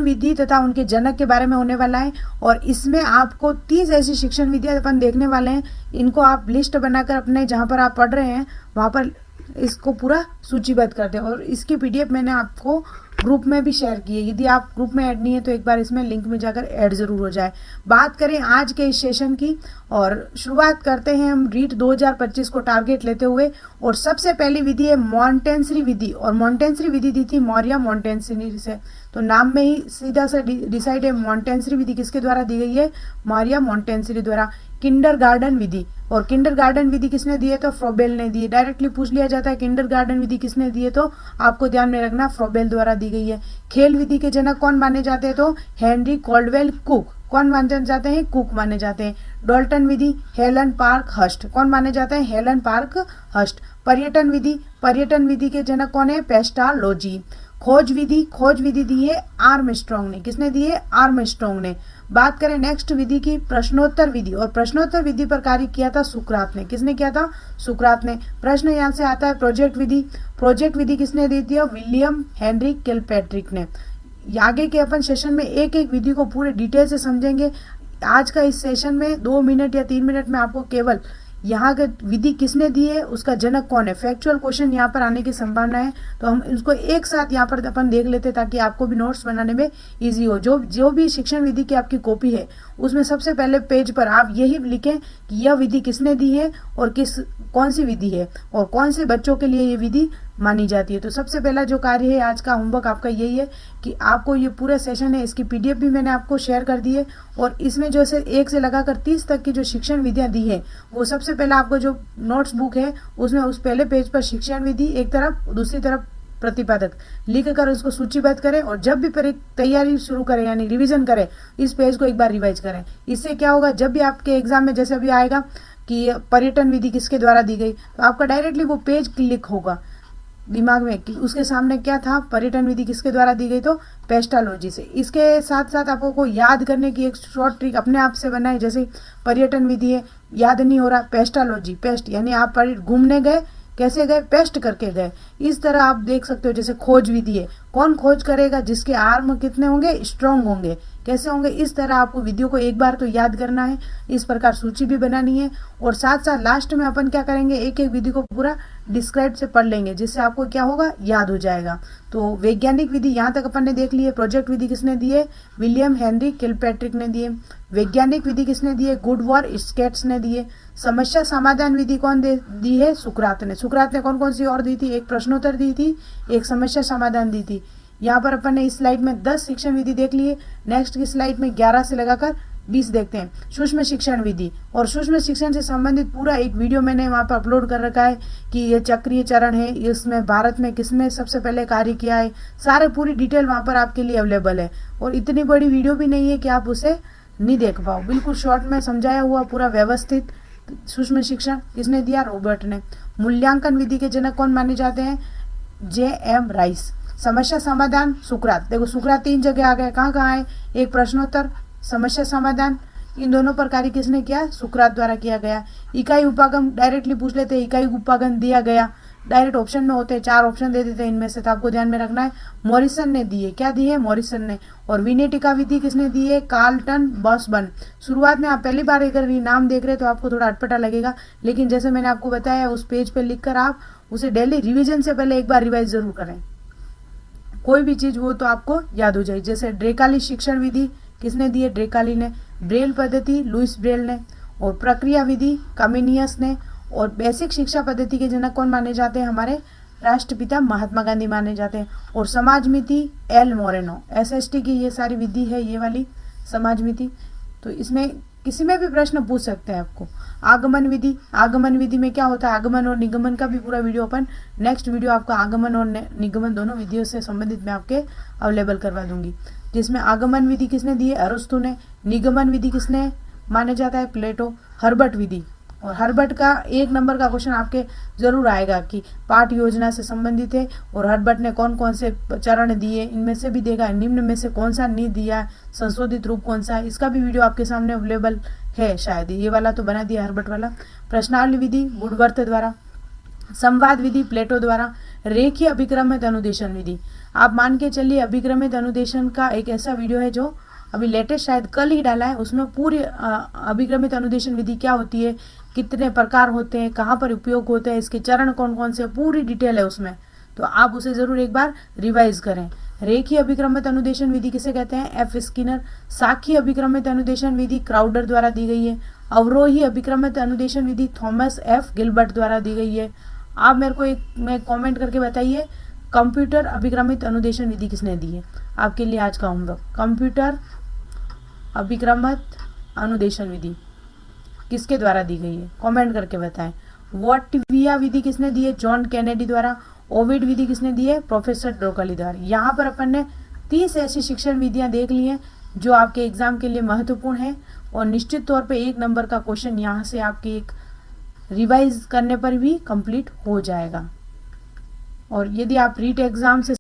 शिक्षण विधि तथा उनके जनक के बारे में होने वाला है। और इसमें आपको 30 ऐसी शिक्षण विधियां अपन देखने वाले हैं। इनको आप लिस्ट बनाकर अपने जहाँ पर आप पढ़ रहे हैं वहाँ पर इसको पूरा सूचीबद्ध कर दें। और इसकी PDF मैंने आपको ग्रुप में भी शेयर की है। यदि आप ग्रुप में ऐड नहीं है तो एक बार इसमें लिंक में जाकर ऐड जरूर हो जाए। बात करें आज के इस सेशन की और शुरुआत करते हैं हम रीट 2025 को टारगेट लेते हुए। और सबसे पहली विधि है मॉन्टेंसरी विधि। और मॉन्टेंसरी विधि दी थी मौर्य मॉन्टेंसरी से, तो नाम में ही सीधा सा डिसाइड है। मॉन्टेंसरी विधि किसके द्वारा दी गई है? मौर्य मॉन्टेंसरी द्वारा। किंडरगार्टन विधि, और किंडरगार्टन विधि किसने दी है? तो फ्रोबेल ने दी है। डायरेक्टली पूछ लिया जाता है किंडरगार्टन विधि किसने दी है, तो आपको ध्यान में रखना फ्रोबेल द्वारा दी गई है। खेल विधि के जनक कौन माने जाते हैं? तो हेनरी कॉल्डवेल कुक। कौन माने जाते हैं? कुक माने जाते हैं। डाल्टन विधि हेलन पार्क हस्ट। कौन माने जाते हैं? Helen park हस्ट। पर्यटन विधि, पर्यटन विधि के जनक कौन है? पेस्टालोजी। खोज विधि दी है आर्मस्ट्रॉन्ग ने। किसने दी है? आर्मस्ट्रॉन्ग ने। बात करें नेक्स्ट विधि की, प्रश्नोत्तर विधि। और प्रश्नोत्तर विधि पर कार्य किया था सुकरात ने। किसने किया था? सुकरात ने। प्रश्न यहाँ से आता है प्रोजेक्ट विधि। प्रोजेक्ट विधि किसने दी थी? विलियम हेनरी किलपैट्रिक ने। आगे के अपन सेशन में एक एक विधि को पूरे डिटेल से समझेंगे। आज का इस सेशन में 2 मिनट या 3 मिनट में आपको केवल यहाँ का विधि किसने दी है, उसका जनक कौन है, फैक्चुअल क्वेश्चन यहाँ पर आने की संभावना है। तो हम इसको एक साथ यहाँ पर अपन देख लेते ताकि आपको भी नोट्स बनाने में इजी हो। जो भी शिक्षण विधि की आपकी कॉपी है उसमें सबसे पहले पेज पर आप यही लिखें कि यह विधि किसने दी है और कौन सी विधि है और कौन से बच्चों के लिए ये विधि मानी जाती है। तो सबसे पहला जो कार्य है आज का होमवर्क आपका यही है कि आपको ये पूरा सेशन है इसकी PDF भी मैंने आपको शेयर कर दी है। और इसमें जो से 1 से लगाकर 30 तक की जो शिक्षण विधियां दी है वो सबसे पहले आपको जो नोट्स बुक है उसमें उस पहले पेज पर शिक्षण विधि एक तरफ, दूसरी तरफ प्रतिपादक लिख कर उसको सूचीबद्ध करें। और जब भी तैयारी शुरू करें यानी रिवीजन करें इस पेज को एक बार रिवाइज करें। इससे क्या होगा, जब भी आपके एग्जाम में जैसे अभी आएगा कि पर्यटन विधि किसके द्वारा दी गई तो आपका डायरेक्टली वो पेज क्लिक होगा दिमाग में कि उसके सामने क्या था, पर्यटन विधि किसके द्वारा दी गई, तो पेस्टालोजी से। इसके साथ साथ आपको याद करने की एक शॉर्ट ट्रिक अपने आप से बनाए। जैसे पर्यटन विधि है, याद नहीं हो रहा, पेस्टालोजी, पेस्ट यानी आप घूमने गए, कैसे गए, पेस्ट करके गए। इस तरह आप देख सकते हो। जैसे खोज विधि है, कौन खोज करेगा, जिसके आर्म कितने होंगे, स्ट्रांग होंगे। कैसे होंगे, इस तरह आपको विधियों को एक बार तो याद करना है, इस प्रकार सूची भी बनानी है। और साथ साथ लास्ट में अपन क्या करेंगे, एक एक विधि को पूरा डिस्क्राइब से पढ़ लेंगे जिससे आपको क्या होगा, याद हो जाएगा। तो वैज्ञानिक विधि यहाँ तक अपन ने देख ली है। प्रोजेक्ट विधि किसने दी है, विलियम हेनरी किलपैट्रिक ने दी है। वैज्ञानिक विधि किसने दी है, गुडवर्ड स्केट्स ने दी है। समस्या समाधान विधि कौन दी है, सुकरात ने। सुकरात ने कौन कौन सी और दी थी, एक प्रश्नोत्तर दी थी, एक समस्या समाधान दी थी। यहाँ पर अपन ने इस स्लाइड में 10 शिक्षण विधि देख लिए। नेक्स्ट की स्लाइड में 11 से लगाकर 20 देखते हैं, सूक्ष्म शिक्षण विधि। और सूक्ष्म शिक्षण से संबंधित पूरा एक वीडियो मैंने वहाँ पर अपलोड कर रखा है कि ये चक्रीय चरण है, इसमें भारत में किसने सबसे पहले कार्य किया है, सारे पूरी डिटेल वहाँ पर आपके लिए अवेलेबल है। और इतनी बड़ी वीडियो भी नहीं है कि आप उसे नहीं देख पाओ, बिल्कुल शॉर्ट में समझाया हुआ, पूरा व्यवस्थित। सूक्ष्म शिक्षण किसने दिया, रॉबर्ट ने। मूल्यांकन विधि के जनक कौन माने जाते हैं, J.M. राइस। समस्या समाधान सुकरात। देखो सुकरात 3 जगह आ गए, कहाँ कहाँ है, एक प्रश्नोत्तर, समस्या समाधान, इन दोनों पर कार्य किसने किया, सुकरात द्वारा किया गया। इकाई उपागम डायरेक्टली पूछ लेते हैं, इकाई उपागम दिया गया, डायरेक्ट ऑप्शन में होते हैं, 4 ऑप्शन दे देते हैं इनमें से, तो आपको ध्यान में रखना है। मॉरिसन ने दी है, क्या दी है, मॉरिसन ने। और विनेटिका विधि किसने दी है, कार्लटन बॉसबर्न। शुरुआत में आप पहली बार अगर ये नाम देख रहे हैं तो आपको थोड़ा अटपटा लगेगा, लेकिन जैसे मैंने आपको बताया उस पेज पे लिखकर आप उसे डेली रिविजन से पहले एक बार रिवाइज जरूर करें। कोई भी चीज वो तो आपको याद हो जाए। जैसे ड्रेकाली शिक्षण विधि किसने दी है, ड्रेकाली ने। ब्रेल पद्धति लुइस ब्रेल ने। और प्रक्रिया विधि कमिनियस ने। और बेसिक शिक्षा पद्धति के जनक कौन माने जाते हैं, हमारे राष्ट्रपिता महात्मा गांधी माने जाते हैं। और समाज मिति एल मोरेनो, SST की ये सारी विधि है, ये वाली समाज मिति। तो इसमें किसी में भी प्रश्न पूछ सकते हैं आपको। आगमन विधि, आगमन विधि में क्या होता है, आगमन और निगमन का भी पूरा वीडियो अपन नेक्स्ट वीडियो आपका आगमन और निगमन दोनों विधियों से संबंधित मैं आपके अवेलेबल करवा दूंगी। जिसमें आगमन विधि किसने दी है, अरस्तु ने। निगमन विधि किसने माने जाता है, प्लेटो। हर्बर्ट विधि, और हर्बर्ट का 1 नंबर का क्वेश्चन आपके जरूर आएगा कि पाठ योजना से संबंधित है और हर्बर्ट ने कौन कौन से चरण दिए, इनमें से भी देगा, निम्न में से कौन सा नहीं दिया, संशोधित रूप कौन सा है, इसका भी वीडियो आपके सामने अवेलेबल है शायद, ये वाला तो बना दिया हर्बर्ट वाला। प्रश्नावली विधि वुडवर्थ द्वारा। संवाद विधि प्लेटो द्वारा। रेखीय अभिक्रमित अनुदेशन विधि, आप मान के चलिए अभिक्रमित अनुदेशन का एक ऐसा वीडियो है जो अभी लेटेस्ट शायद कल ही डाला है, उसमें पूरी अभिक्रमित अनुदेशन विधि क्या होती है, कितने प्रकार होते हैं, कहाँ पर उपयोग होते हैं, इसके चरण कौन कौन से, पूरी डिटेल है उसमें। तो आप उसे जरूर एक बार रिवाइज करें। रेखीय अभिक्रमित अनुदेशन विधि किसे कहते हैं, एफ स्किनर। साखी अभिक्रमित अनुदेशन विधि क्राउडर द्वारा दी गई है। अवरोही अभिक्रमित अनुदेशन विधि थॉमस एफ गिलबर्ट द्वारा दी गई है। आप मेरे को एक में कमेंट करके बताइए कंप्यूटर अभिक्रमित अनुदेशन विधि किसने दी है। आपके लिए आज का होमवर्क, कंप्यूटर अभिक्रमित अनुदेशन विधि किसके द्वारा दी गई है, कमेंट करके बताएं। वॉटविया विधि किसने दी है, जॉन कैनेडी द्वारा। ओविड विधि किसने दी है, प्रोफेसर ड्रोकली द्वारा। यहाँ पर अपन ने 30 ऐसी शिक्षण विधियां देख ली हैं जो आपके एग्जाम के लिए महत्वपूर्ण है, और निश्चित तौर पे 1 नंबर का क्वेश्चन यहाँ से आपके एक रिवाइज करने पर भी कंप्लीट हो जाएगा। और यदि आप रीट एग्जाम से